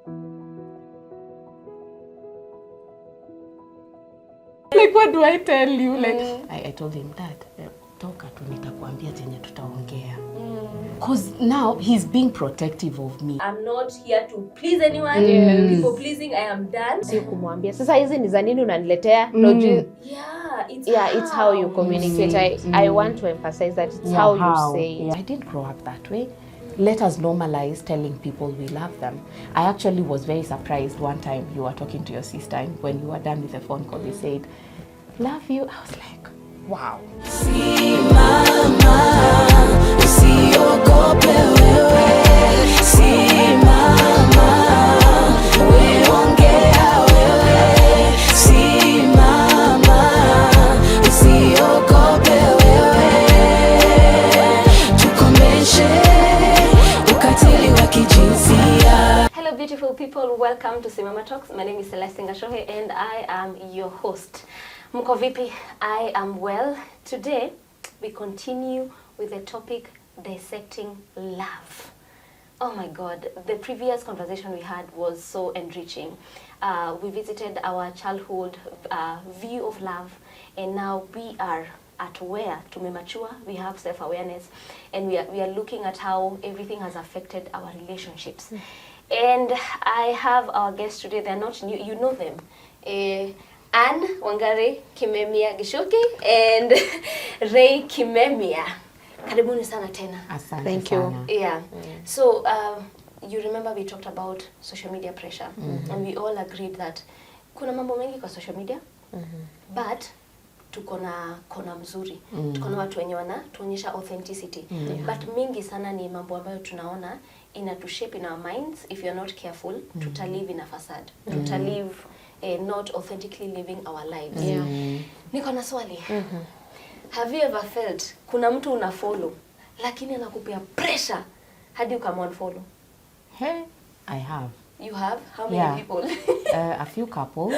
Like, what do I tell you? Like, I told him that, toka tu nitakwambia chenye tutaongea. Because now he's being protective of me. I'm not here to please anyone. People pleasing, I am done. Si kumwambia. Sasa hizi ni za nini unaniletea? It's how you communicate. I want to emphasize that it's how you say. I didn't grow up that way. Let us normalize telling people we love them. I actually was very surprised one time you were talking to your sister, and when you were done with the phone call, you said, "Love you." I was like, wow. Hello beautiful people, welcome to Simama Talks. My name is Celeste Ngashohe and I am your host. Mko vipi? I am well. Today we continue with the topic dissecting love. Oh my God, the previous conversation we had was so enriching. We visited our childhood view of love, and now we are at where tumemature, we have self-awareness, and we are looking at how everything has affected our relationships. And I have our guests today. They're not new, you know them. Anne Wangari Kimemia Gishoki and Ray Kimemia. Karibuni sana tena. Asante. Thank sana. you. Yeah. So you remember we talked about social media pressure, and we all agreed that kuna mambo mengi kwa social media, but tuko na kona mzuri, tuko na watu wenye wanatuonyesha authenticity, but mingi sana ni mambo ambayo tunaona inatushape in our minds. If you're not careful, tutalive in a facade, tutalive not authentically living our lives. Niko na swali. Have you ever felt kuna mtu una follow lakini anakupea pressure hadi ukamwunfollow? Hey, I have. You have? How many people? A few couples.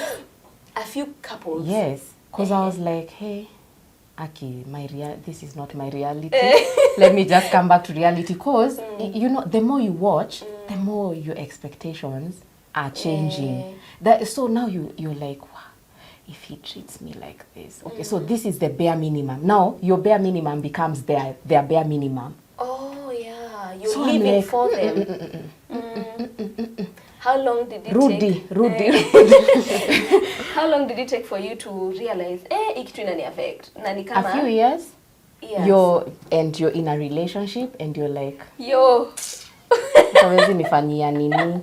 A few couples? Yes, because I was like, hey, Aki, this is not my reality. Let me just come back to reality. Because, you know, the more you watch, the more your expectations are changing. So now you're like, wow, if he treats me like this. Okay, so this is the bare minimum. Now, your bare minimum becomes their bare minimum. Oh, yeah. You're So living like, for them. How long did it take? Rudy. How long did it take for you to realize, ikitu inani affect? Nani kama? A few years. Yes. You're in a relationship and you're like, Yo. hawezi nifanyia nini?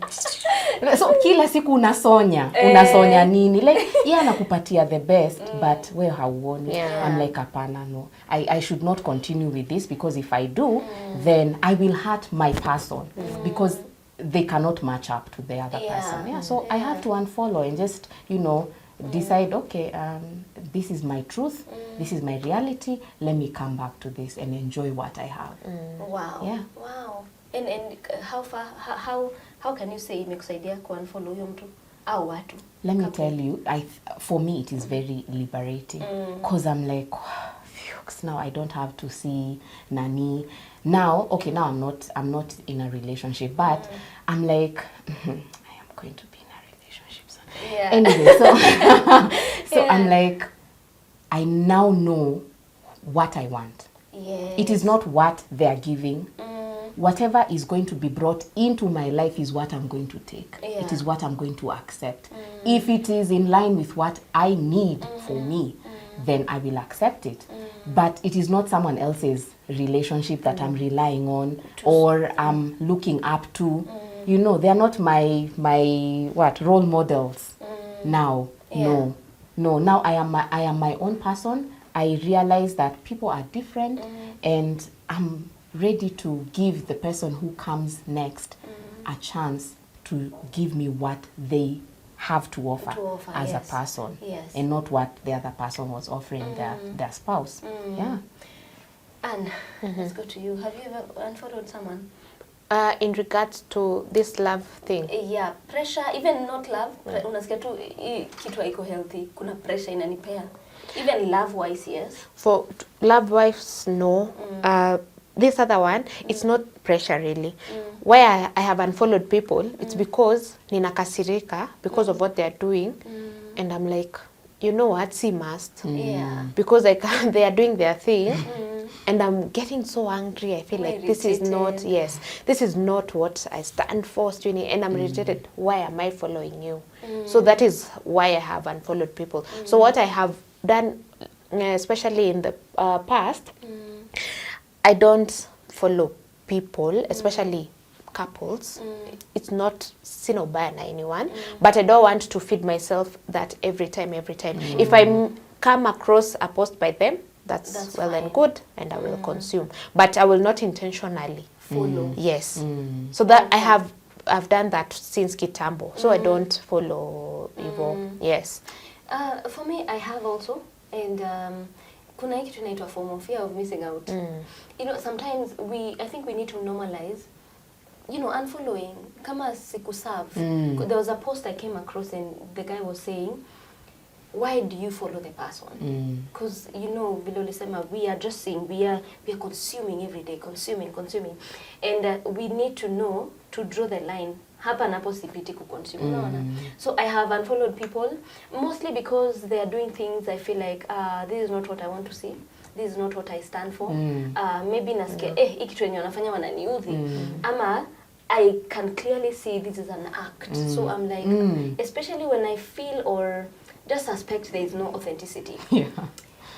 So kila siku unasonya nini? Like, anakupatia the best, but wewe hauoni. I'm like, hapana, no. I should not continue with this, because if I do, then I will hurt my person, because they cannot match up to the other person. So I have to unfollow and just, decide, okay, this is my truth, this is my reality, let me come back to this and enjoy what I have. Wow. Yeah. Wow. And how can you say imekusaidia kuunfollow huyo mtu au watu? Let me tell you, for me it is very liberating, because I'm like, now I don't have to see nani. Now, okay, now I'm not in a relationship, but I'm like, I am going to be in a relationship soon. Yeah. Anyway, so I'm like, I now know what I want. Yes. It is not what they are giving. Whatever is going to be brought into my life is what I'm going to take. It is what I'm going to accept. If it is in line with what I need for me, then I will accept it. But it is not someone else's relationship that I'm relying on or I'm looking up to. They are not my role models now. No. Now I am my own person. I realize that people are different, and I'm ready to give the person who comes next a chance to give me what they have to offer as a person, and not what the other person was offering their spouse. Yeah. Anne, let's go to you. Have you ever unfollowed someone? In regards to this love thing. Yeah, pressure, even not love, unasikia tu kitu haiko healthy, kuna pressure inanipea. Even love wise, yes. For love wise, no. This other one, it's not pressure really. why I have unfollowed people, it's because ninakasirika because of what they are doing, and I'm like, you know what, see must. Because they are doing their thing, and I'm getting so angry. I feel like this is not, this is not what I stand for, and I'm irritated. Why am I following you? So that is why I have unfollowed people. So what I have done, especially in the past, I don't follow people, especially couples. It's not sino ubaya na anyone, but I don't want to feed myself that every time. If I come across a post by them, that's well fine and good, and I will consume, but I will not intentionally follow. Yes. So that I've done that since kitambo, so I don't follow evil. Yes. For me, I have also, and kuna hiki tunaitwa FOMO, fear of missing out. You know, sometimes I think we need to normalize, you know, unfollowing. Kama sikuserve. There was a post I came across, and the guy was saying, why do you follow the person? Because, you know, below the we are just saying, we are consuming every day, consuming. And we need to know to draw the line. Hapa napo sipiti kuconsume. So I have unfollowed people, mostly because they are doing things I feel like, this is not what I want to see. This is not what I stand for. Maybe nasikia, hiki kitu yenye wanafanya wananiudhi. Ama I can clearly see this is an act. So I'm like, especially when I feel or just suspect there is no authenticity.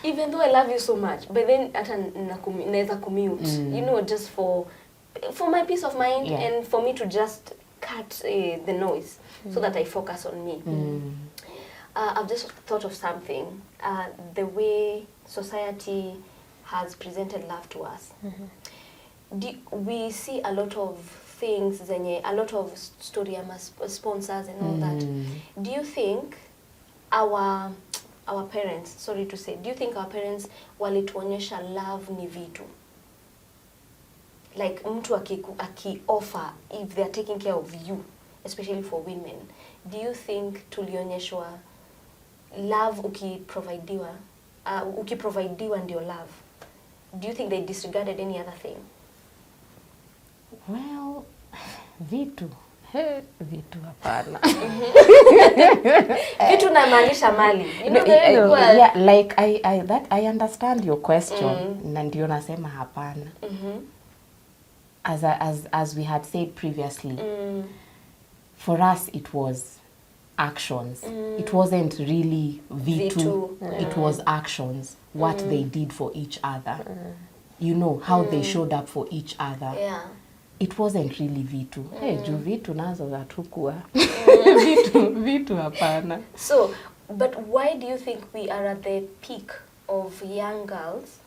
Even though I love you so much, but then naeza commute, you know, just for my peace of mind and for me to just cut the noise so that I focus on me. I've just thought of something. The way society has presented love to us. We see a lot of things, a lot of story sponsors and all that. Do you think our parents, sorry to say, do you think our parents walituonyesha love ni vitu? Like mtu aki-offer if they're taking care of you, especially for women. Do you think tulionyeshwa love ukiprovidiwa ndio love? Do you think they disregarded any other thing? Well, vitu hapana. Vitu na maanisha mali. You know, yeah, like I understand your question. Na ndio nasema hapana. As we had said previously, for us it was actions. It wasn't really vitu. It was actions. What they did for each other. You know, how they showed up for each other. Yeah. It wasn't really vitu. Hey, juu vitu nazo zatukua. Vitu hapana. So, but why do you think we are at the peak of young girls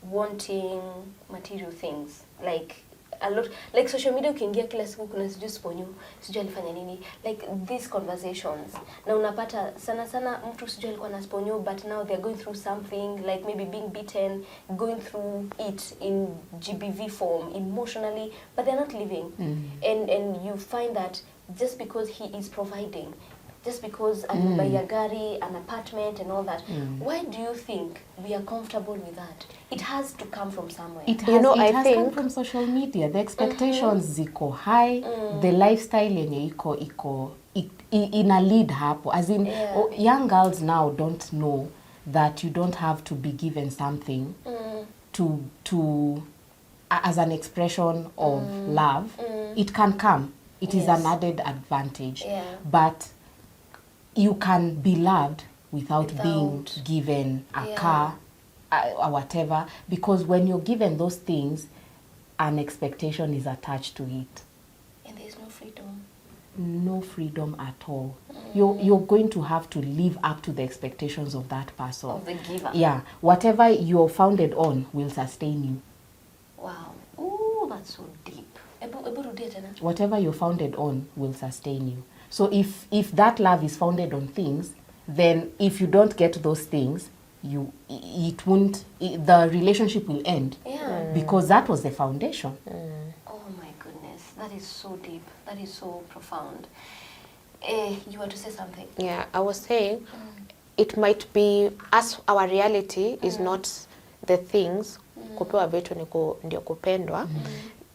wanting material things? Like a lot, like social media ukiingia kila siku kuna sijui sponyo, sijui alifanya nini, like these conversations. Na unapata sana mtu sijui alikuwa na sponyo, but now they're going through something, like maybe being beaten, going through it in GBV form, emotionally, but they're not living. And you find that just because he is providing, just because amebaiya gari, an apartment and all that, why do you think we are comfortable with that? It has to come from somewhere. It has come from social media. The expectations ziko high, the lifestyle yenye iko ina lead hapo. As in, young girls now don't know that you don't have to be given something to as an expression of love. It can come. It is an added advantage. But you can be loved without being given a car or whatever, because when you're given those things, an expectation is attached to it. And there's no freedom. No freedom at all. You're going to have to live up to the expectations of that person. Of the giver. Yeah. Whatever you're founded on will sustain you. Wow. Ooh, that's so deep. Whatever you're founded on will sustain you. So if that love is founded on things, then if you don't get those things, the relationship will end. Because that was the foundation. Oh my goodness, that is so deep. That is so profound. You want to say something? Yeah, I was saying, it might be as our reality is not the things kupewa vitu ndio kupendwa,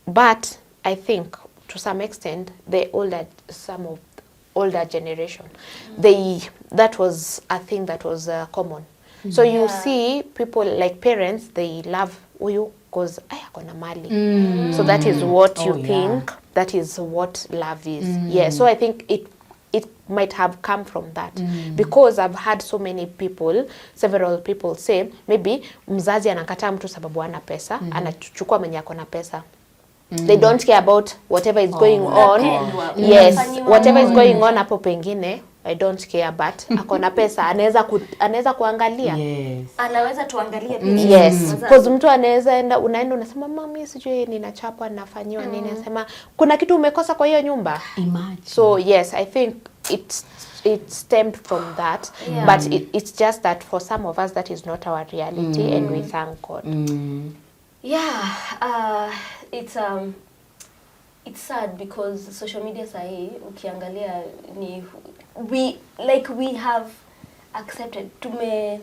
but I think to some extent, some of the older generation, that was a thing that was common. So you see people like parents, they love huyu because akona mali. So that is what you think, that is what love is. Yeah, so I think it might have come from that. Because I've had so many people, several people say, maybe mzazi anakataa mtu sababu ana pesa, anachukua mwenye akona pesa. They don't care about whatever is going on. Yes, whatever is going on hapo pengine, I don't care, but akona pesa, anaweza kuangalia. Yes. Anaweza tuangalie pia. Yes, because mtu anaweza unaenda unasema mami sijui ninachapa nafanyiwa nini, anasema kuna kitu umekosa kwa hiyo nyumba. Imagine. So yes, I think it stemmed from that, but it's just that for some of us that is not our reality, and we thank God. Yeah, it's sad because social media sahi ukiangalia ni we have accepted we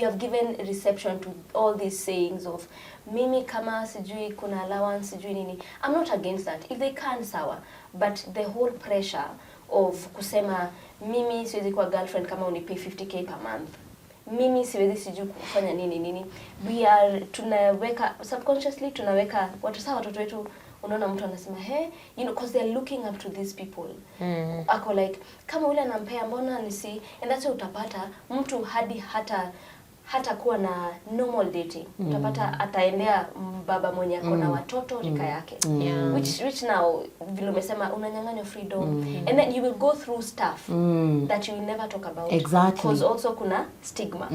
have given reception to all these sayings of mimi kama sijui kuna allowance sijui nini. I'm not against that if they can, sawa, but the whole pressure of kusema mimi siwezi kuwa girlfriend kama unipe 50k per month, mimi siwezi sijui kufanya nini, tunaweka subconsciously, tunaweka watoto wetu. Unaona mtu anasema because they are looking up to these people. Ako like kama ule anampea mbona nisi, and that's why utapata mtu hadi hata kuwa na normal dating. Utapata ataendea baba mwenye ako na watoto rika yake. Which now vile umesema unanyang'anywa freedom, and then you will go through stuff that you will never talk about. Exactly. Because also kuna stigma.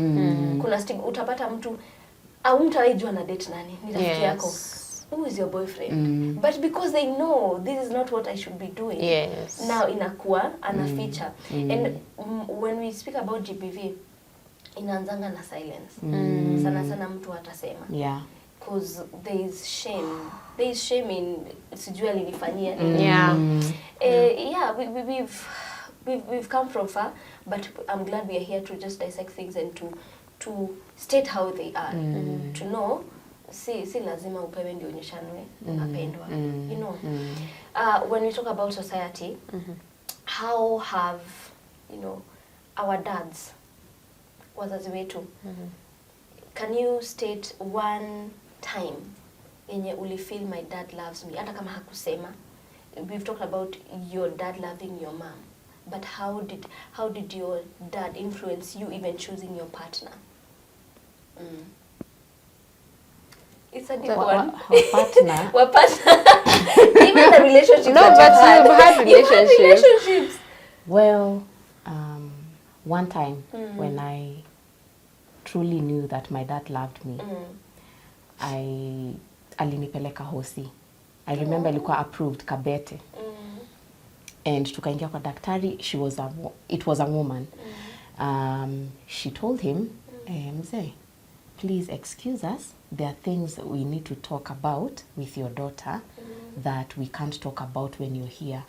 Kuna stigma. Utapata mtu au mtu haijua na date nani, ni rafiki yako. Who is your boyfriend? But because they know this is not what I should be doing. Now inakuwa anaficha. And when we speak about GBV, inaanzanga na silence. Sana mtu atasema. Yeah. Because there is shame in sijui alinifanyia. We've come from far, but I'm glad we are here to just dissect things and to state how they are. To know si lazima upewe ndio unyeshanwe unapendwa. You know, when we talk about society, how have, you know, our dads, wazazi wetu, can you state one time yenye ulifeel my dad loves me, hata kama hakusema? We've talked about your dad loving your mom, but how did your dad influence you even choosing your partner? It's a deep one. Partner. Even the relationships. No, but you've had relationships. Well, one time when I truly knew that my dad loved me, alinipeleka hosi. I remember ilikuwa approved Kabete. And tukaingia kwa daktari. It was a woman. She told him, mzee, please excuse us. There are things that we need to talk about with your daughter that we can't talk about when you're here.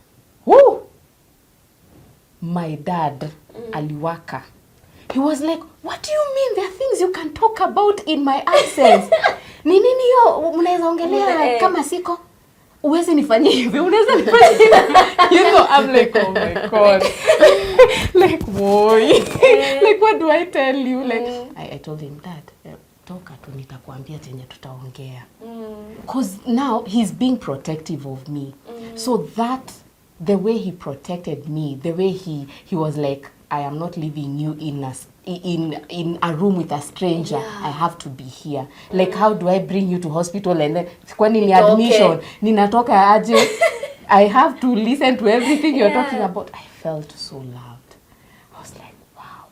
Woo! My dad, aliwaka. He was like, what do you mean there are things you can talk about in my absence? Ni nini hiyo mnaweza ongelea kama siko? Uwezi nifanyie hivi, unaweza nifanyie hivi. You know, I'm like, oh my God. Like, boy. Like, what do I tell you? Like, I told him, Dad, toka tu nitakwambia chenye tutaongea. Because now he's being protective of me. So that, the way he protected me, the way he was like, I am not leaving you in a room with a stranger. I have to be here. Like, how do I bring you to hospital and then kwani ni admission? Ninatoka aje? I have to listen to everything you're talking about. I felt so loved. I was like, wow.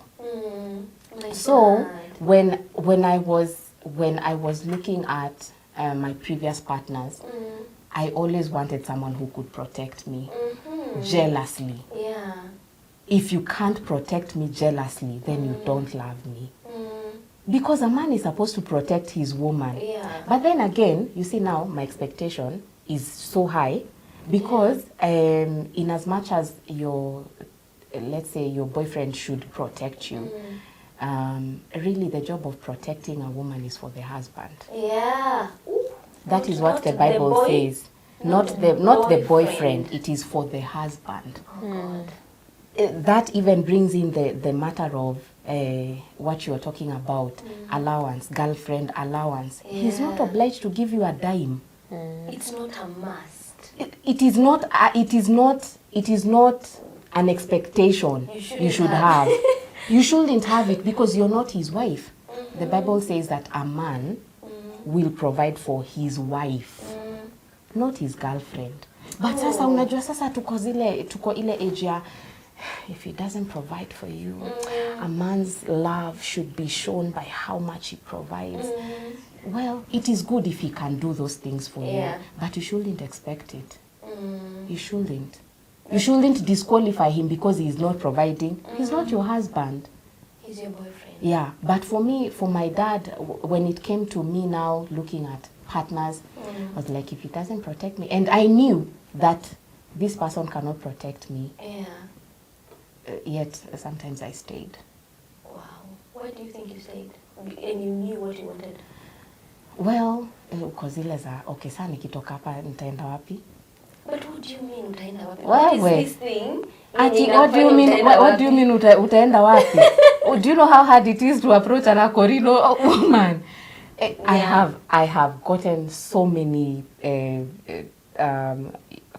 So when I was looking at my previous partners, I always wanted someone who could protect me jealously. Yeah. If you can't protect me jealously, then you don't love me. Because a man is supposed to protect his woman. Yeah. But then again, you see now, my expectation is so high because in as much as let's say your boyfriend should protect you, really the job of protecting a woman is for the husband. Yeah. That is what the Bible says. not the boyfriend. It is for the husband. God. That even brings in the matter of what you are talking about, allowance, girlfriend allowance. He's not obliged to give you a dime. It's not a must. It is not. It is not an expectation you should have. You shouldn't have it because you're not his wife. The Bible says that a man will provide for his wife, not his girlfriend. But sasa unajua sasa tuko ile age ya, if he doesn't provide for you, a man's love should be shown by how much he provides. Well, it is good if he can do those things for you, but you shouldn't expect it. You shouldn't. You shouldn't disqualify him because he is not providing. He's not your husband. He's your boyfriend. Yeah, but for me, for my dad, when it came to me now looking at partners, I was like, if he doesn't protect me, and I knew that this person cannot protect me, yet sometimes I stayed. Wow. Why do you think you stayed? And you knew what you wanted? Well, because okay, sasa nikitoka hapa nitaenda wapi? But what do you mean utaenda wapi? What is this thing? What do you mean? What do you mean utaenda wapi? Do you know how hard it is to approach an Akorino woman? I have gotten so many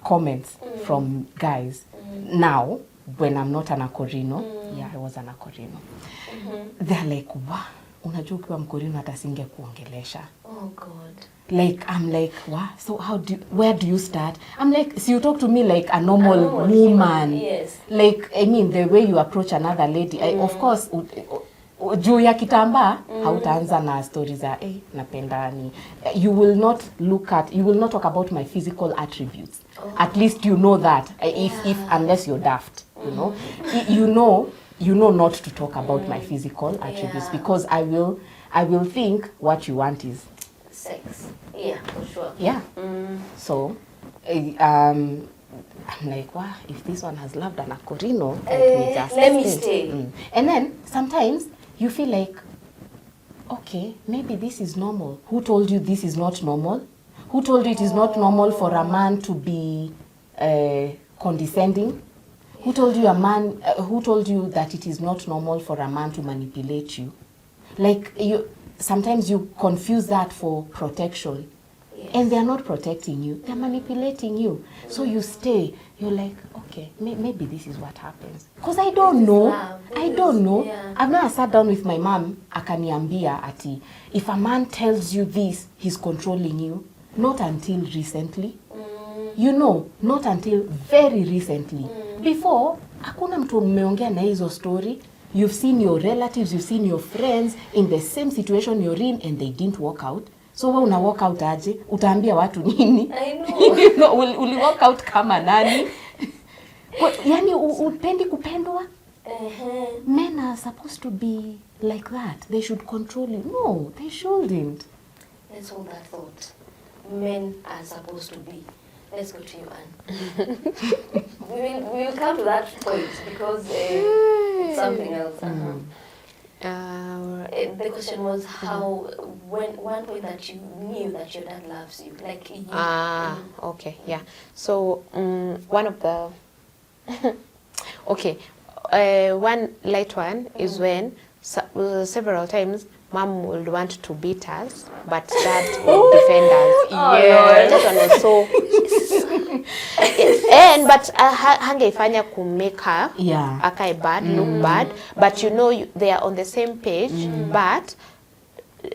comments from guys now when I'm not an Akorino. Yeah, I was an Akorino. They're like, wow, unajua ukiwa Mkorino hata singe kuongelesha. Oh God. Like, I'm like, what? So where do you start? I'm like, so you talk to me like a normal woman. Yes. Like, I mean, the way you approach another lady. Of course, juu ya kitamba, hautaanza na stories za, napenda ni. You will not talk about my physical attributes. At least you know that. If unless you're daft, you know. You know not to talk about my physical attributes because I will think what you want is sex. Yeah, for sure. Yeah. So, I'm like, wow, if this one has loved an Akorino, let me stay. And then sometimes you feel like, okay, maybe this is normal. Who told you this is not normal? Who told you it is not normal for a man to be condescending? Who told you that it is not normal for a man to manipulate you? Like, sometimes you confuse that for protection. Yes. And they're not protecting you, they're manipulating you. So you stay, you're like, okay, maybe this is what happens. Because I don't know. Yeah. I've never sat down with my mom, akaniambia ati, if a man tells you this, he's controlling you. Not until recently. You know, not until very recently. Before, hakuna mtu mmeongea na hizo story. You've seen your relatives, you've seen your friends in the same situation you're in and they didn't work out. So wewe una walk out aje? Utaambia watu nini? I know. You know, uli walk out kama nani? Yani upendi kupendwa? Men are supposed to be like that. They should control you. No, they shouldn't. Let's hold that thought. Men are supposed to be. Let's go to you, Anne. we will come to that point because it's something else. The question was how, when one point that you knew that your dad loves you, like you. Okay, yeah. So one of the one light one is when several times Mom would want to beat us, but Dad would defend us. Yeah, that one was so. And but hangeifanya ku make her akai bad, look bad, but you know they are on the same page, but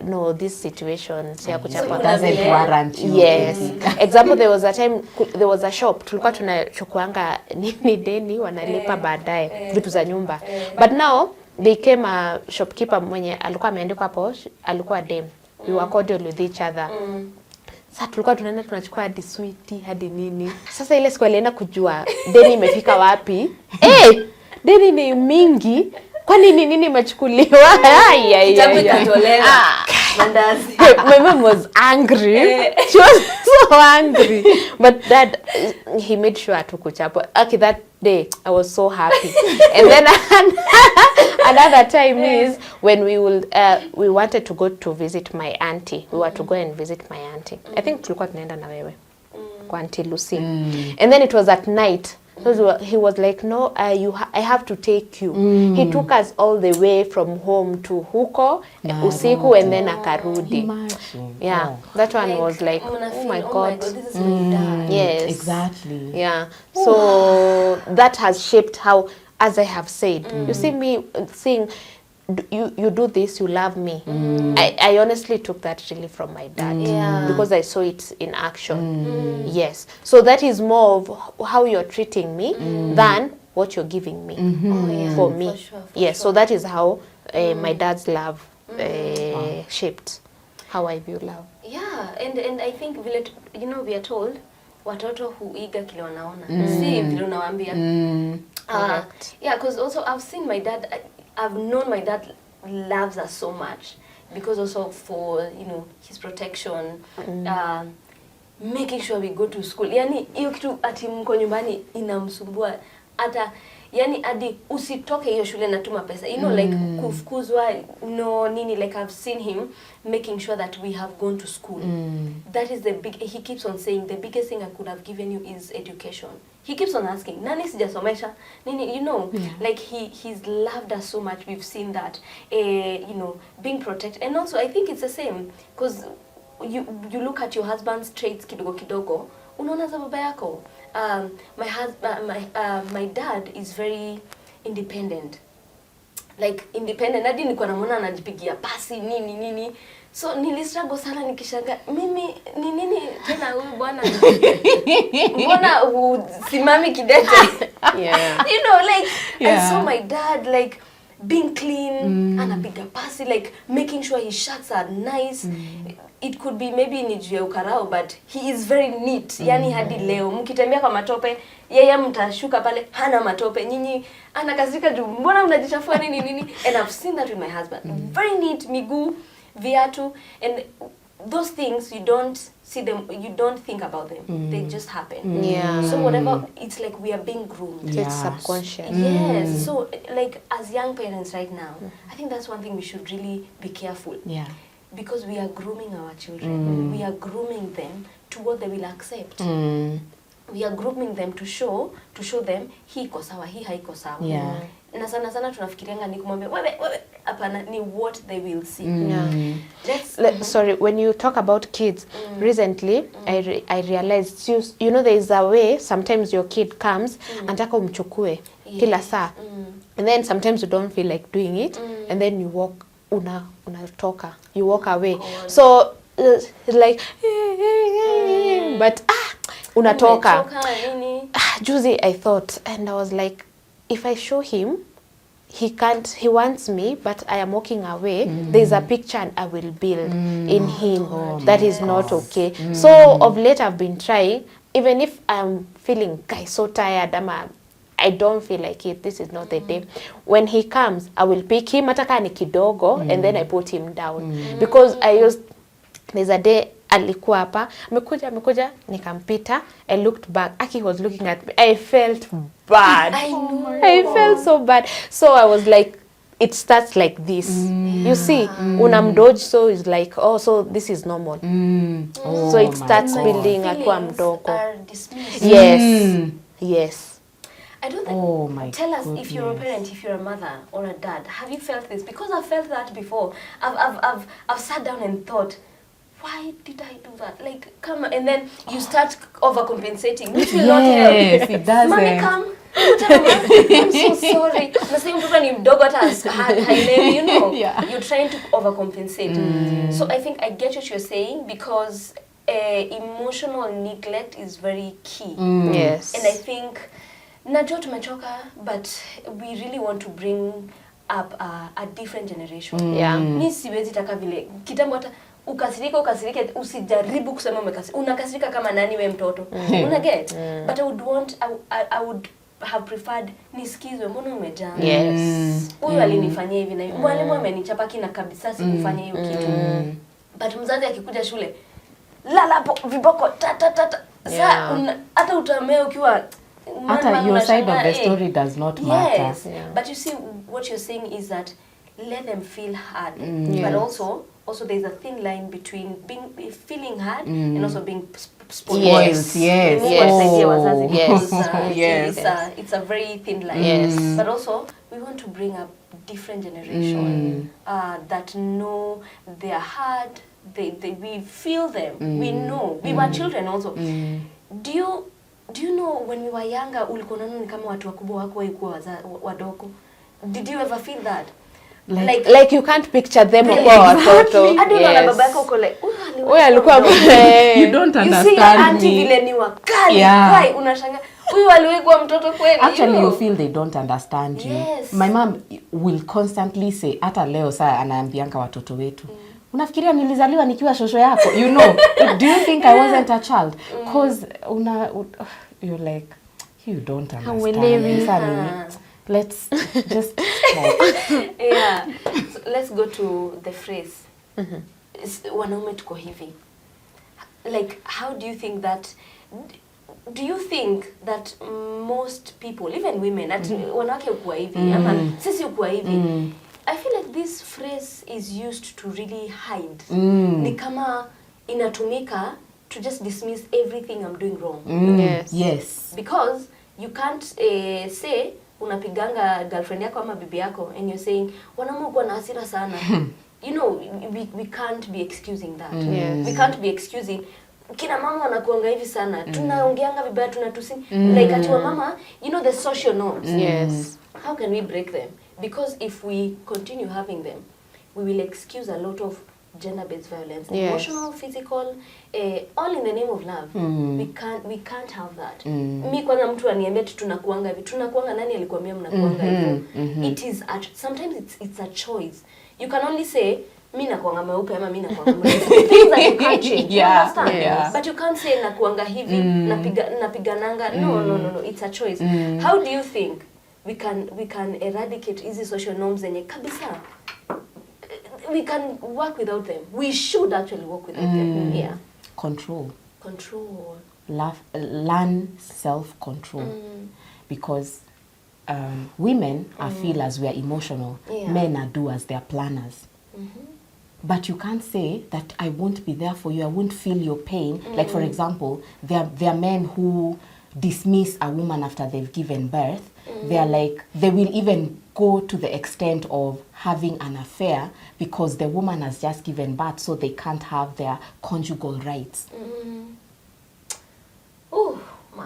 no, this situation doesn't warrant you. Yes. Example, there was a time, there was a shop tulikuwa tunachukuanga nini deni wanalipa baadaye vitu za nyumba, but now they came a shopkeeper mwenye alikuwa ameandikwa hapo, alikuwa dem. We were cordial with each other. Sasa tulikuwa tunaenda tunachukua hadi sweetie hadi nini. Sasa ile siku alienda kujua deni imefika wapi. Deni ni mingi. Kwani nini imechukuliwa? My mom was angry. She was so angry. But Dad, he made sure to kuchapa. Okay, that day I was so happy. And then another time is when we wanted to go to visit my auntie. We were to go and visit my auntie. I think tulikuwa tunaenda na wewe. kwa Auntie Lucy. And then it was at night. So he was like, no, I have to take you. He took us all the way from home to huko, usiku, and then akarudi. Imagine. Yeah, that one was like, oh my God. This is my dad. Yes. Exactly. Yeah. So that has shaped how, as I have said, you see me saying, you do this, you love me. I honestly took that really from my dad. Yeah. Because I saw it in action. Yes. So that is more of how you're treating me than what you're giving me for me. For sure, Yes. So that is how my dad's love shaped how I view love. Yeah, and I think vile we are told watoto huiga kile wanaona. Si vile unawaambia. Yeah, because also I've seen my dad, I've known my dad loves us so much because also for, his protection, making sure we go to school. Yani, hiyo kitu ati mko nyumbani inamsumbua. Ata, yani adi usitoke hiyo shule natuma pesa. Like kufukuzwa, nini, like I've seen him making sure that we have gone to school. That is he keeps on saying, the biggest thing I could have given you is education. He keeps on asking, nani sijasomesha? Nini, like he's loved us so much. We've seen that, being protected. And also I think it's the same, because you look at your husband's traits kidogo kidogo, unaona za baba yako. My dad is very independent. Like independent. Hadi nilikuwa namuona anajipigia pasi nini. So nilistruggle sana nikishanga mimi ni nini tena huyu bwana mbona usimami kidete. Yeah. Like I saw my dad like being clean, anapiga pasi, like making sure his shirts are nice. It could be maybe ni juu ya ukarao, but he is very neat. Yani hadi leo mkitembea kwa matope, yeye mtashuka pale hana matope. Nyinyi anakazika juu mbona unajichafua nini. And I've seen that with my husband. Very neat, miguu, viatu, and those things you don't see them, you don't think about them. They just happen. Yeah. So whatever, it's like we are being groomed. It's subconscious. Yes. So like as young parents right now, I think that's one thing we should really be careful. Yeah. Because we are grooming our children. We are grooming them to what they will accept. We are grooming them to show them hii iko sawa, hii haiko sawa. Yeah. Na sana tunafikirianga ni kumwambia wewe hapana, ni what they will see. Yeah. Sorry, when you talk about kids, recently I realized there is a way sometimes your kid comes antaka umchukue kila saa. And then sometimes you don't feel like doing it, and then you walk unatoka, you walk away. So it's like but unatoka. Juzi I thought, and I was like, if I show him, he wants me, but I am walking away, there's a picture and I will build in him. That is not okay. So of late I've been trying, even if I'm feeling so tired, I don't feel like it, this is not the day. When he comes, I will pick him, ataka ni kidogo, and then I put him down. Because there's a day, alikuwa hapa, amekuja, nikampita, I looked back, Aki was looking at me, I felt bad. I felt so bad. So I was like, it starts like this. You see, unamdodge, so it's like, so this is normal. So it starts building akiwa mdogo. Yes. I don't think, tell us if you're a parent, if you're a mother or a dad, have you felt this? Because I've felt that before. I've sat down and thought, why did I do that? Like, come, and then you start overcompensating, which will not help. Yes, it doesn't. Mommy, come. I'm so sorry. The same person you dog at us, you're trying to overcompensate. So I think I get what you're saying, because emotional neglect is very key. Yes. And I think najua tumechoka, but we really want to bring up a different generation. Yeah. Ni siwezi taka vile kitambo hata ukasirike usijaribu kusema unakasirika kama nani we mtoto. Una get? But I would have preferred nisikizwe, mbona umejana? Yes. Huyu alinifanyia hivi na mwalimu amenichapa kina kabisa sikufanya hiyo kitu. But mzazi akikuja shule, lala hapo viboko ta. Sasa hata utamea ukiwa your side of the story does not matter. Yes. Yeah. But you see, what you're saying is that let them feel hard, but also also there's a thin line between feeling hard and also being spoiled. Yes. It's a very thin line. Yes. But also we want to bring up different generation that know their hard. We feel them. We know. We were children also. Do you know when we were younger ulikuwa unaona kama watu wakubwa wako walikuwa wadogo? Did you ever feel that? Like you can't picture them kwa watoto. I don't know, baba yako uko like wewe alikuwa you don't understand me. Auntie vile ni wakali. Kai unashanga huyu aliwekwa mtoto kweli. Actually you feel they don't understand you. Yes. My mom will constantly say hata leo saa anaambianga watoto wetu. Unafikiria nilizaliwa nikiwa shosho yako? You know, do you think I wasn't a child? Cause you're like, you don't understand. Let's just talk. Yeah. So let's go to the phrase. Wanaume tuko hivi. Like, how do you think that? Do you think that most people, even women, wanawake ukuwa hivi, ama sisi ukuwa hivi? I feel like this phrase is used to really hide. Ni kama inatumika to just dismiss everything I'm doing wrong. Yes. Because you can't say unapiganga girlfriend yako ama bibi yako and you're saying wanaume uko na hasira sana. You know, we can't be excusing that. We can't be excusing kina mama wanakuanga hivi sana. Tunaongeanga vibaya, tunatusi like ati wa mama, you know the social norms. Yes. How can we break them? Because if we continue having them, we will excuse a lot of gender-based violence, emotional, physical, all in the name of love. We can't have that. Mi kwanza mtu aniambia tunakuanga hivi, tunakuanga nani alikuambia mnakuanga hivyo? It is sometimes it's a choice. You can only say mi nakuanga mweupe ama mi nakuanga mweupe. Things that you can't change. You understand? But you can't say nakuanga hivi, napigananga. No, it's a choice. How do you think we can eradicate hizi social norms zenye kabisa? We can work without them. We should actually work without them. Yeah. Control. Learn self-control. Because women are feelers, we are emotional. Men are doers, they are planners. But you can't say that I won't be there for you, I won't feel your pain. Like for example, there are men who dismiss a woman after they've given birth. They are like, they will even go to the extent of having an affair because the woman has just given birth, so they can't have their conjugal rights.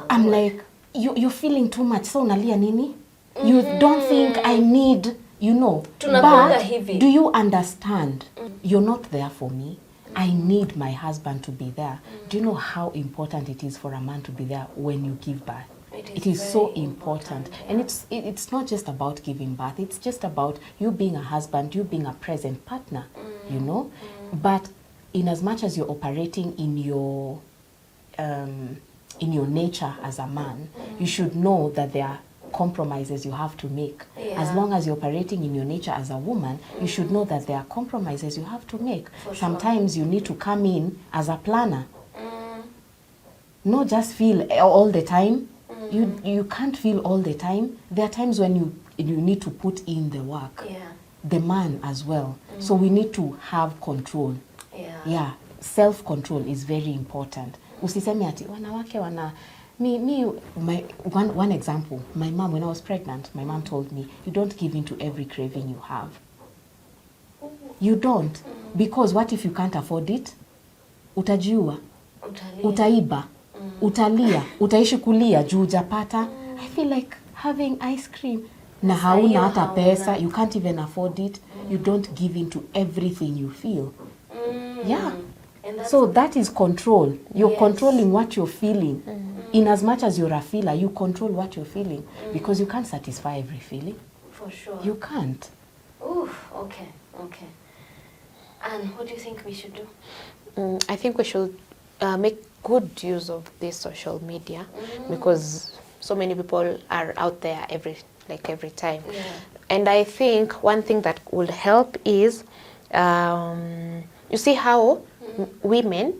I'm like, you're feeling too much, so unalia nini? You don't think I need, you know. But do you understand? You're not there for me. I need my husband to be there. Do you know how important it is for a man to be there when you give birth? It is so important. And it's not just about giving birth. It's just about you being a husband, you being a present partner, you know. But in as much as you're operating in your nature as a man, you should know that there are compromises you have to make. As long as you're operating in your nature as a woman, you should know that there are compromises you have to make. Sometimes you need to come in as a planner. Not just feel all the time. You can't feel all the time. There are times when you need to put in the work. The man as well. So we need to have control. Self-control is very important. Usiseme ati wanawake wana one example, my mom, when I was pregnant, my mom told me, you don't give in to every craving you have. You don't. Because what if you can't afford it? Utajiua. Utaiba. Utalia. Utaishi kulia juu hujapata. I feel like having ice cream. Na hauna hata pesa, you can't even afford it. You don't give in to everything you feel. So that is control. You're controlling what you're feeling. In as much as you're a feeler, you control what you're feeling. Because you can't satisfy every feeling. For sure. You can't. Okay. And what do you think we should do? I think we should make good use of this social media because so many people are out there every time. And I think one thing that will help is you see how women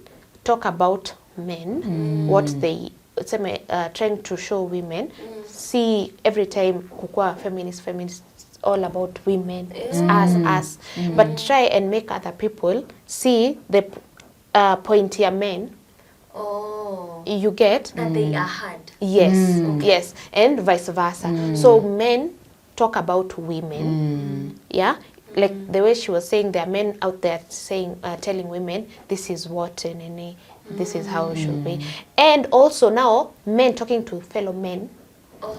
talk about men, what they trying to show women, see every time kukua feminists all about women. It's us. But try and make other people see the pointier men. Oh. You get? That they are hard. Yes, yes, and vice versa. So men talk about women, yeah? Like the way she was saying, there are men out there saying, telling women, this is what, this is how it should be. And also now, men talking to fellow men,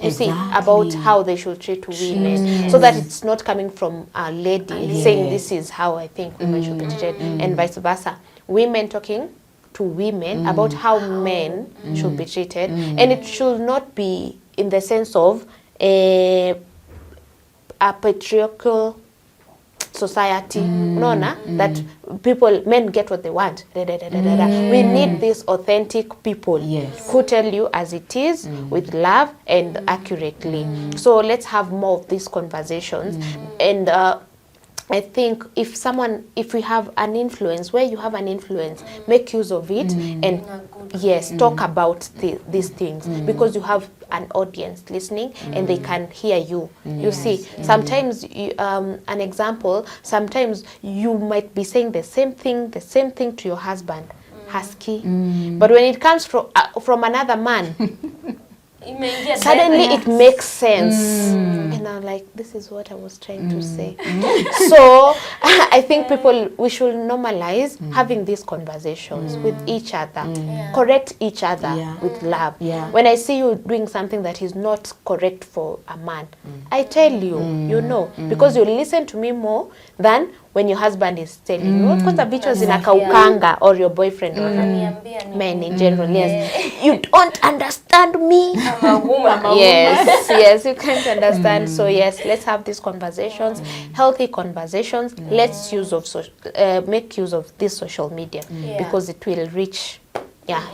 you see, about how they should treat women, so that it's not coming from a lady saying, this is how I think women should be treated, and vice versa. Women talking to women about how men should be treated, and it should not be in the sense of a patriarchal society, that men get what they want. We need these authentic people who tell you as it is, with love and accurately. So let's have more of these conversations. And I think if we have an influence, where you have an influence, make use of it, and yes, talk about these things, because you have an audience listening and they can hear you. You see, sometimes an example, sometimes you might be saying the same thing to your husband, husky, but when it comes from another man, suddenly it makes sense. And I'm like, this is what I was trying to say. So I think we should normalize having these conversations with each other, correct each other with love. When I see you doing something that is not correct for a man, I tell you, because you listen to me more than when your husband is telling you, kwanza vichwa zinakaukanga, or your boyfriend, or men in general, yes. You don't understand me. I'm a woman. Yes, you can't understand. So yes, let's have these conversations, healthy conversations. Let's make use of this social media, because it will reach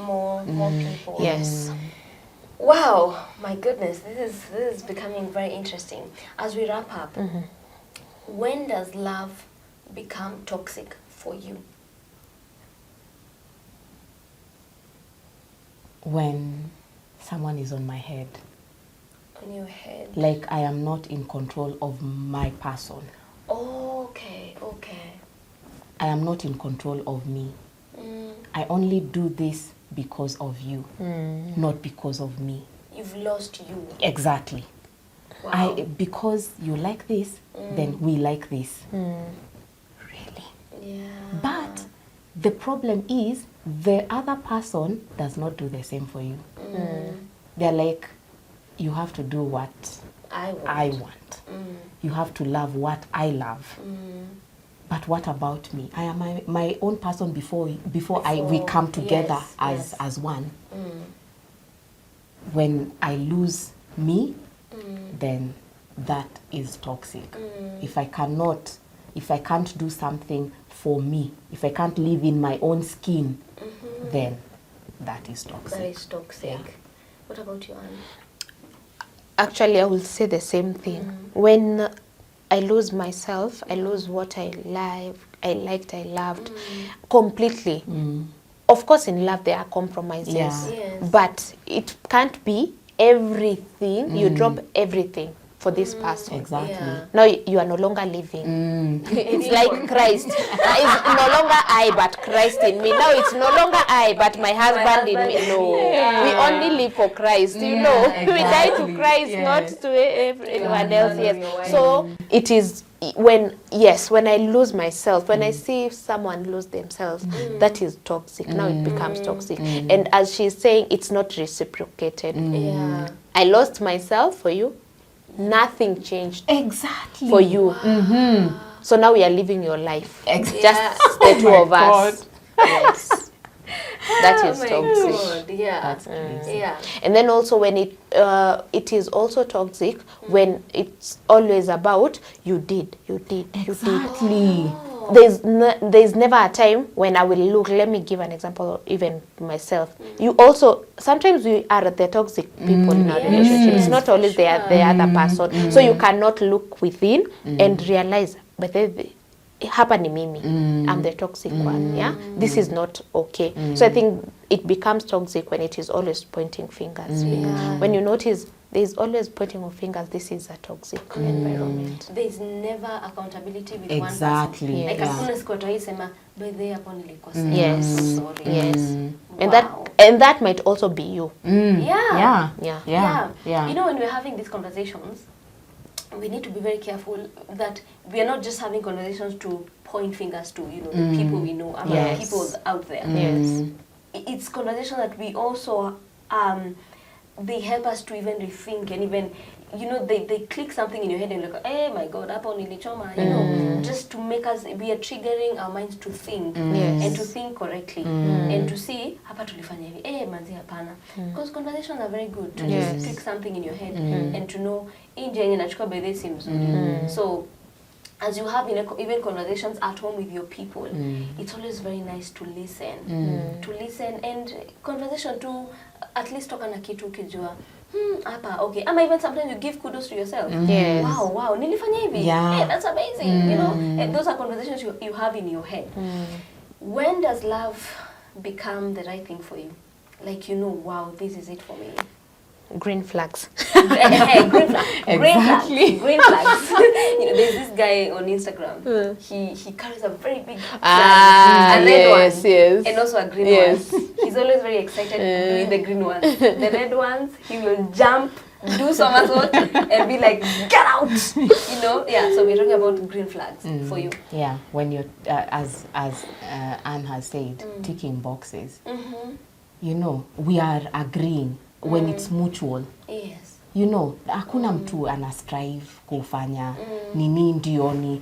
more people. Yes. Wow, my goodness, this is becoming very interesting. As we wrap up, when does love become toxic for you? When someone is on my head. On your head. Like I am not in control of my person. Okay. I am not in control of me. I only do this because of you, not because of me. You've lost you. Exactly. Wow. Because you like this, then we like this. Really. Yeah. But the problem is the other person does not do the same for you. They're like, you have to do what I want. You have to love what I love. But what about me? I am my own person before we come together as one. When I lose me, then that is toxic. If I can't do something for me, if I can't live in my own skin, then that is toxic. That is toxic. Yeah. What about you, Anne? Actually, I will say the same thing. When I lose myself, I lose what I loved completely. Of course, in love there are compromises, but it can't be everything. You drop everything for this person. Exactly. Yeah. Now you are no longer living. It's like Christ. It's no longer I, but Christ in me. Now it's no longer I, but my husband in me. No, we only live for Christ. You know, exactly. We die to Christ, not to anyone else. Yes. So it is when I lose myself, when I see someone lose themselves, that is toxic. Now it becomes toxic. And as she's saying, it's not reciprocated. Yeah. I lost myself for you. Nothing changed exactly for you. So now we are living your life. Just the two of us. Yes. That is toxic. Yeah. That's crazy. Yeah. And then also when it is also toxic when it's always about you did. Exactly. There's never a time when I will look. Let me give an example, even myself. You also, sometimes we are the toxic people in our relationship. It's not always the other person. So you cannot look within and realize, but hapa ni mimi. I'm the toxic one. Yeah, this is not okay. So I think it becomes toxic when it is always pointing fingers. When you notice there's always pointing of fingers. This is a toxic environment. There's never accountability with Exactly. one person. Like Yeah. as soon as kwa sema by the hapo nilikosea. Yes. I'm sorry. Yes. And Wow. that might also be you. Yeah. Yeah. You know, when we're having these conversations, we need to be very careful that we are not just having conversations to point fingers to, you know, the people we know, the people out there. Yes. It's conversation that we also, they help us to even rethink and even, you know, they click something in your head and you're like, hey, my God, hapo nilichoma, you know, just to make us, we are triggering our minds to think and to think correctly and to see, hapa tulifanya hivi, manzi hapana. Because conversations are very good to just click something in your head and to know, inje yenye nachukua by this seems So, as you have even conversations at home with your people, it's always very nice to listen. To listen and conversation to at least toka na kitu ukijua. Hapa, okay. Ama even sometimes you give kudos to yourself. Yes. Wow, nilifanya hivi. Hey, that's amazing. You know, and those are conversations you have in your head. When does love become the right thing for you? Like, you know, wow, this is it for me. Green flags. Green flags. Exactly. Green flags. You know, there's this guy on Instagram. He carries a very big flag, a red one, yes. and also a green one. He's always very excited doing the green ones. The red ones, he will jump, do somersault, and be like, "Get out!" You know, yeah. So we're talking about green flags for you. Yeah, when you're as Anne has said, ticking boxes. You know, we are agreeing. When it's mutual. Yes. You know, hakuna mtu ana strive kufanya nini ndio ni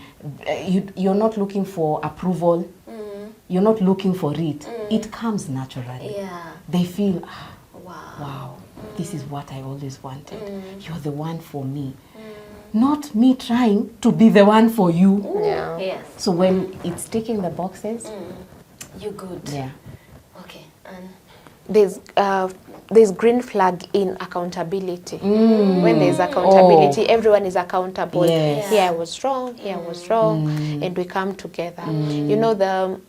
you're not looking for approval. You're not looking for it. It comes naturally. Yeah. They feel Wow. This is what I always wanted. You're the one for me. Not me trying to be the one for you. Yeah. Yes. So when it's ticking the boxes, You're good. yeah. Okay. And there's green flag in accountability. When there's accountability, everyone is accountable. Yes. Here I was wrong, and we come together. You know,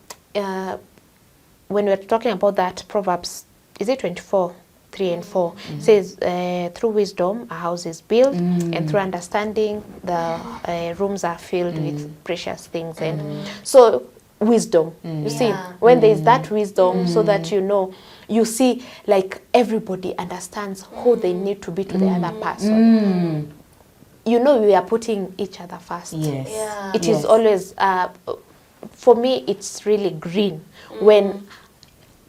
when we're talking about that, Proverbs, is it 24? 3 and 4 says, through wisdom a house is built, and through understanding the rooms are filled with precious things. And so wisdom, you see, when there is that wisdom, so that you see, like, everybody understands who they need to be to the other person. You know, we are putting each other first. Yes. yeah. It is always, for me, it's really green when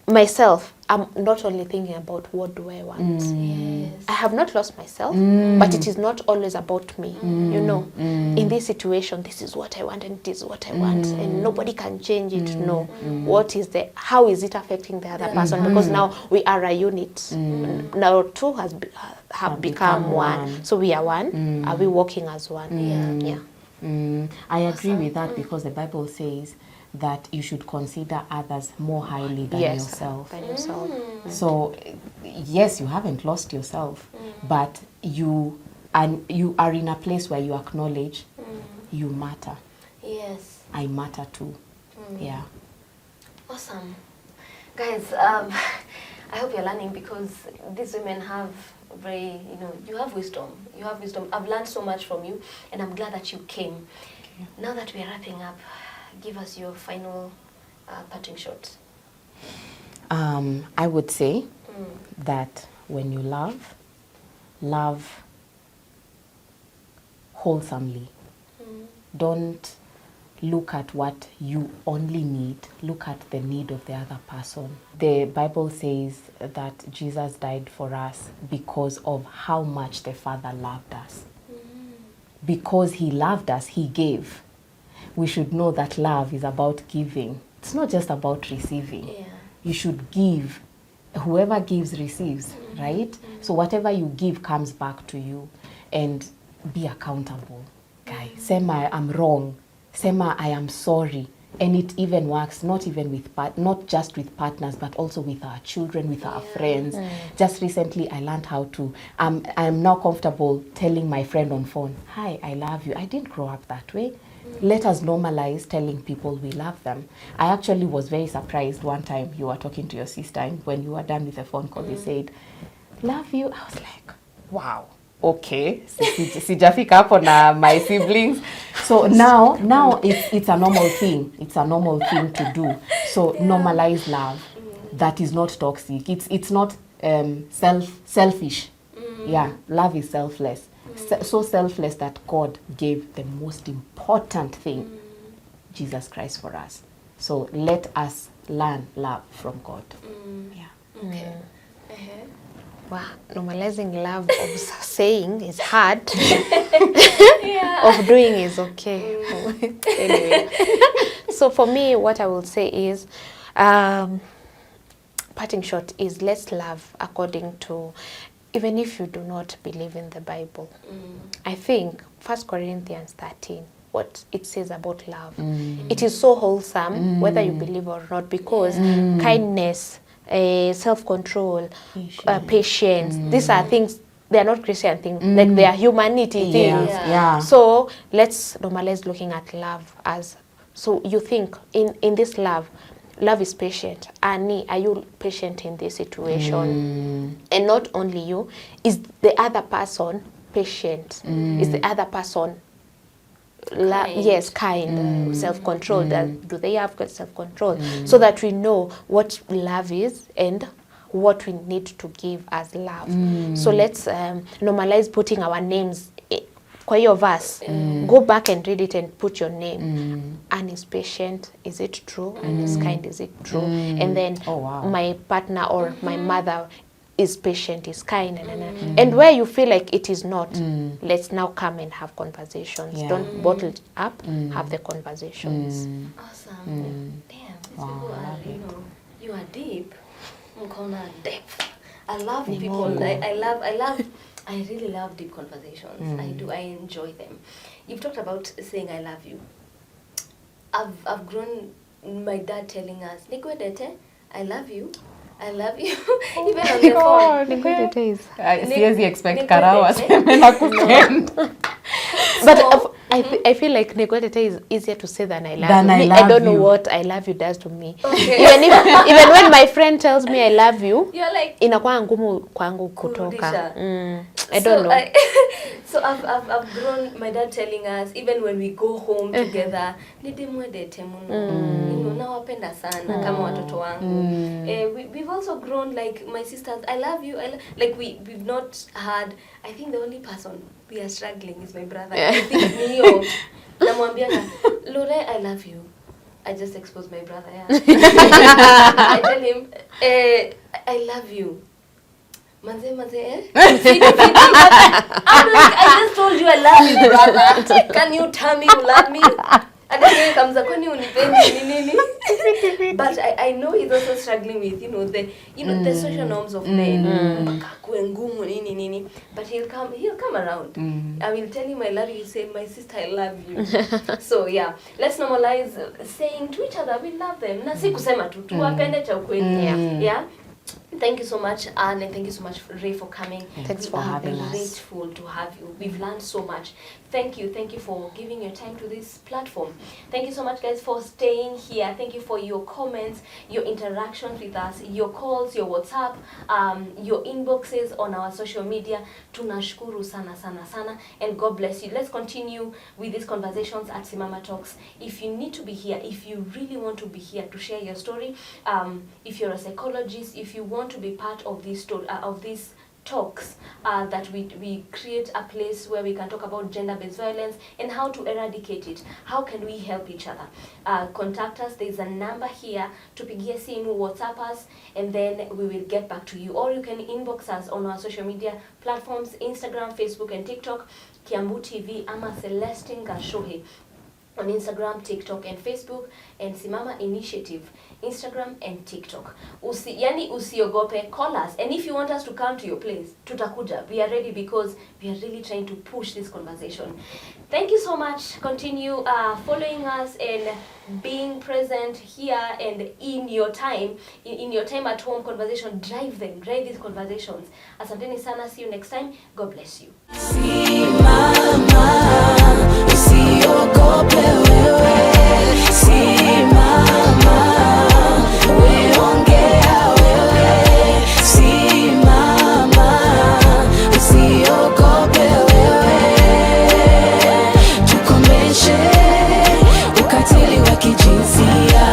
myself, I'm not only thinking about what do I want. Yes. I have not lost myself, but it is not always about me. You know, in this situation, this is what I want and it is what I want, and nobody can change it. No, how is it affecting the other person? Because now we are a unit. Now two have become one. So we are one. Are we working as one? Yeah. I agree with that because the Bible says that you should consider others more highly than yourself. Than yourself. So, yes, you haven't lost yourself, but you are in a place where you acknowledge you matter. Yes. I matter too. Yeah. Awesome. Guys, I hope you're learning because these women have very, you have wisdom. You have wisdom. I've learned so much from you, and I'm glad that you came. Now that we're wrapping up, give us your final parting shot. I would say that when you love wholesomely. Don't look at what you only need. Look at the need of the other person. The Bible says that Jesus died for us because of how much the Father loved us. Because he loved us, he gave. We should know that love is about giving. It's not just about receiving. Yeah. You should give. Whoever gives receives, right? So whatever you give comes back to you. And be accountable, guys. Sema, I'm wrong. Sema, I am sorry. And it even works, not just with partners, but also with our children, with our friends. Just recently, I learned how to, I'm now comfortable telling my friend on phone, hi, I love you. I didn't grow up that way. Let us normalize telling people we love them. I actually was very surprised one time you were talking to your sister, and when you were done with the phone call, you said, love you. I was like, wow. okay, sijafika hapo na my siblings. So now it's a normal thing. It's a normal thing to do. So normalize love. That is not toxic. It's not selfish. Yeah, love is selfless. So selfless that God gave the most important thing, Jesus Christ, for us. So let us learn love from God. Yeah. Okay. Wow, normalizing love of saying is hard. Yeah. Of doing is okay. Anyway, so for me, what I will say is, parting short is, let's love according to, even if you do not believe in the Bible. I think 1 Corinthians 13, what it says about love, it is so wholesome, whether you believe or not, because kindness, self-control, patience, these are things, they are not Christian things, like they are humanity things. Yeah. So let's normalize looking at love as, so you think in this love is patient. Annie, are you patient in this situation? And not only you, is the other person patient? Is the other person kind, self-control? Do they have good self-control? So that we know what love is and what we need to give as love. So let's normalize putting our names kwa hiyo verse. Go back and read it and put your name. Anne is patient, is it true? Anne is kind, is it true? And then my partner or my mother is patient, is kind, and where you feel like it is not, let's now come and have conversations. Don't bottle it up, have the conversations. Awesome. Damn, these people are, you are deep. Mkona depth. I love people. I really love deep conversations. I do. I enjoy them. You've talked about saying I love you. I've grown, my dad telling us, Nikwedete, I love you. I love you. Even on the phone. Nikwedete is. Siwezi expect Karawa seme nakupenda. But I feel like Nikwedete is easier to say than I love you. I don't know what I love you does to me. Okay. Even when my friend tells me I love you, you're like, inakuwa ngumu kwangu kutoka. I don't know. So I've grown, my dad telling us, even when we go home together, nidimwedete muno, nawapenda sana kama watoto wangu. We've also grown, like my sisters, I love you. Like we've not had, I think the only person we are struggling is my brother. I think Neo, namwambianga, Lore, I love you. I just exposed my brother, I tell him, I love you. Manze, Fidi. I'm like, I just told you I love you, brother. Can you tell me you love me? And then he comes up, but I know he's also struggling with, the social norms of men. But he'll come around. I will tell him I love you, he'll say, my sister, I love you. So yeah, let's normalize saying to each other, we love them. Na si kusema tu, tuwapende cha ukweli. Yeah. Thank you so much, Anne, and thank you so much, Ray, for coming. Thanks for having us. We are grateful to have you. We've learned so much. Thank you for giving your time to this platform. Thank you so much, guys, for staying here. Thank you for your comments, your interactions with us, your calls, your WhatsApp, your inboxes on our social media. Tunashukuru sana, and God bless you. Let's continue with these conversations at Simama Talks. If you need to be here, if you really want to be here to share your story, if you're a psychologist, if you want to be part of this story, of these talks, that we create a place where we can talk about gender-based violence and how to eradicate it. How can we help each other? Contact us. There's a number here to pigia simu, WhatsApp us, and then we will get back to you. Or you can inbox us on our social media platforms, Instagram, Facebook, and TikTok, Kiambu TV, ama Celestine Gashohe on Instagram, TikTok, and Facebook, and Simama Initiative, Instagram and TikTok. Usiogope, call us. And if you want us to come to your place, tutakuja. We are ready because we are really trying to push this conversation. Thank you so much. Continue following us and being present here and in your time at home conversation. Drive these conversations. Asanteni sana. See you next time. God bless you. Simama, usiogope.